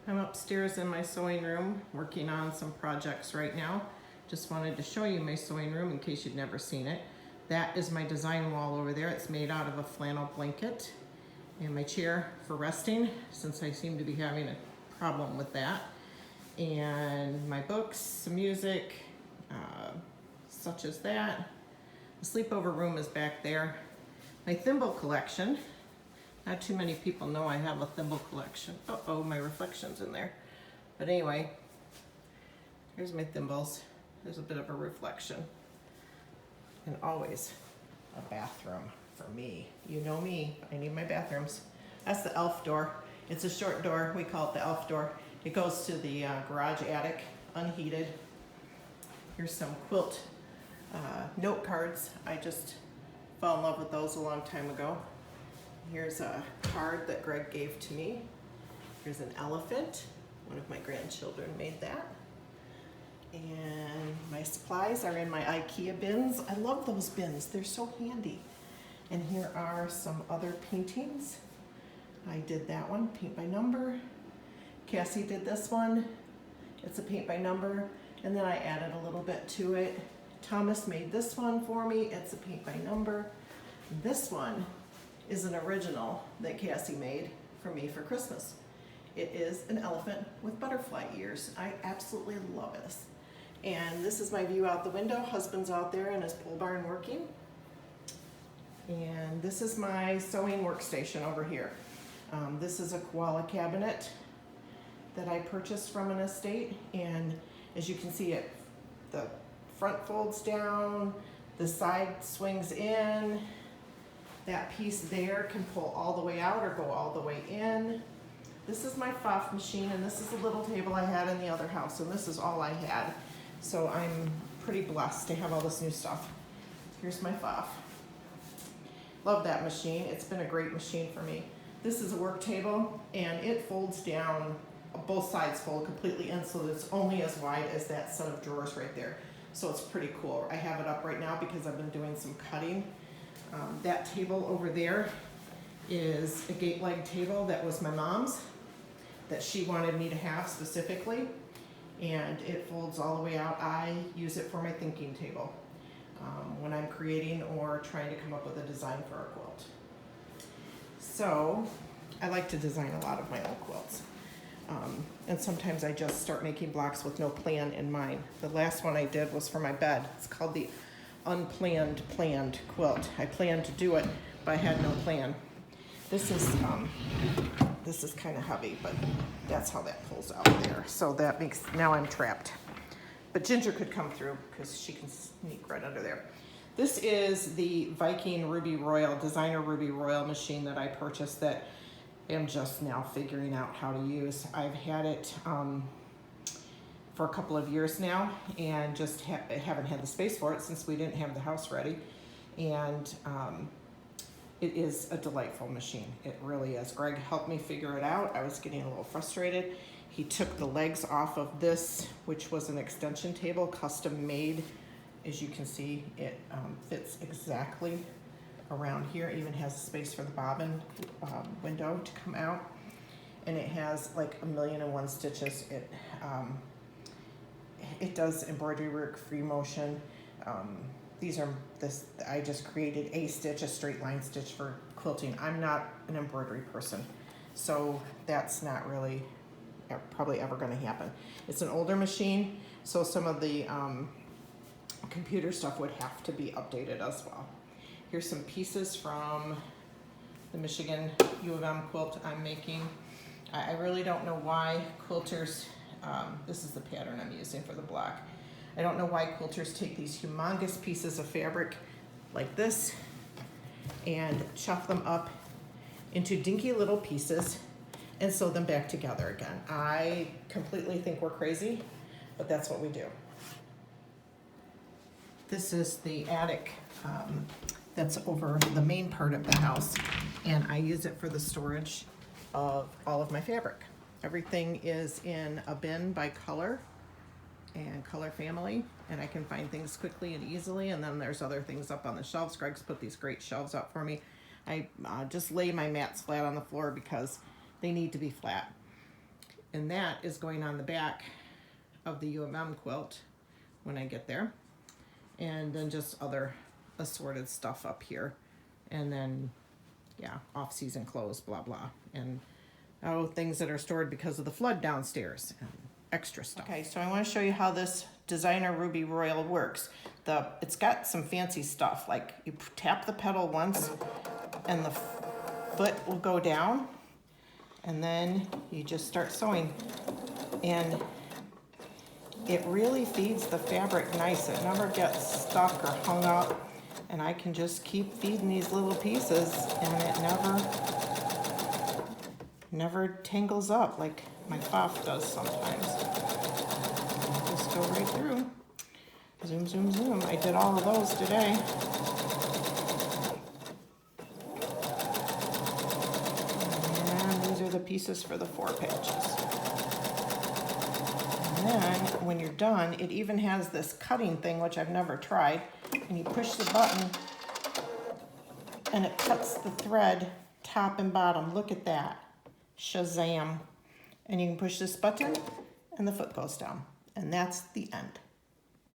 I'm upstairs in my sewing room working on some projects right now. Just wanted to show you my sewing room in case you've never seen it. That is my design wall over there. It's made out of a flannel blanket, and my chair for resting, since I seem to be having a problem with that. And my books, some music, such as that. The sleepover room is back there. My thimble collection. Not too many people know I have a thimble collection. Uh-oh, my reflection's in there. But anyway, here's my thimbles. There's a bit of a reflection. And always a bathroom for me. You know me, I need my bathrooms. That's the elf door. It's a short door, we call it the elf door. It goes to the garage attic, unheated. Here's some quilt note cards. I just fell in love with those a long time ago. Here's a card that Greg gave to me. Here's an elephant. One of my grandchildren made that. And my supplies are in my IKEA bins. I love those bins, they're so handy. And here are some other paintings. I did that one, paint by number. Cassie did this one. It's a paint by number. And then I added a little bit to it. Thomas made this one for me. It's a paint by number. This one is an original that Cassie made for me for Christmas. It is an elephant with butterfly ears. I absolutely love this. And this is my view out the window. Husband's out there in his pole barn working. And this is my sewing workstation over here. This is a koala cabinet that I purchased from an estate. And as you can see, the front folds down, the side swings in. That piece there can pull all the way out or go all the way in. This is my FOF machine, and this is a little table I had in the other house, and this is all I had. So I'm pretty blessed to have all this new stuff. Here's my FOF. Love that machine. It's been a great machine for me. This is a work table, and it folds down, both sides fold completely in, so it's only as wide as that set of drawers right there. So it's pretty cool. I have it up right now because I've been doing some cutting. That table over there is a gate leg table that was my mom's, that she wanted me to have specifically, and it folds all the way out. I use it for my thinking table when I'm creating or trying to come up with a design for a quilt. So I like to design a lot of my own quilts. And sometimes I just start making blocks with no plan in mind. The last one I did was for my bed. It's called the Unplanned Planned quilt. I planned to do it, but I had no plan. This is kind of heavy, but that's how that pulls out there. So that makes, now I'm trapped. But Ginger could come through because she can sneak right under there. This is the Viking Ruby Royal, designer Ruby Royal machine that I purchased that I'm just now figuring out how to use. I've had it for a couple of years now, and just haven't had the space for it since we didn't have the house ready. And it is a delightful machine. It really is. Greg helped me figure it out. I was getting a little frustrated. He took the legs off of this, which was an extension table, custom made. As you can see, it fits exactly around here. It even has space for the bobbin window to come out. And it has like 1,000,001 stitches. It does embroidery work, free motion. I just created a stitch, a straight line stitch for quilting. I'm not an embroidery person, so that's not really probably ever gonna happen. It's an older machine, so some of the computer stuff would have to be updated as well. Here's some pieces from the Michigan U of M quilt I'm making. I really don't know why quilters, this is the pattern I'm using for the block. I don't know why quilters take these humongous pieces of fabric like this and chop them up into dinky little pieces and sew them back together again. I completely think we're crazy, but that's what we do. This is the attic that's over the main part of the house, and I use it for the storage of all of my fabric. Everything is in a bin by color and color family, and I can find things quickly and easily. And then there's other things up on the shelves. Greg's put these great shelves up for me. I just lay my mats flat on the floor because they need to be flat. And that is going on the back of the U of M quilt when I get there. And then just other assorted stuff up here. And then, yeah, off-season clothes, blah, blah. And things that are stored because of the flood downstairs and extra stuff. Okay, so I want to show you how this designer Ruby Royal works. It's got some fancy stuff, like you tap the pedal once and the foot will go down, and then you just start sewing. And it really feeds the fabric nice. It never gets stuck or hung up, and I can just keep feeding these little pieces, and it never tangles up like my foff does sometimes. Just go right through. Zoom, zoom, zoom. I did all of those today. And these are the pieces for the 4 patches. And then when you're done, it even has this cutting thing, which I've never tried. And you push the button and it cuts the thread top and bottom. Look at that. Shazam. And you can push this button and the foot goes down. And that's the end.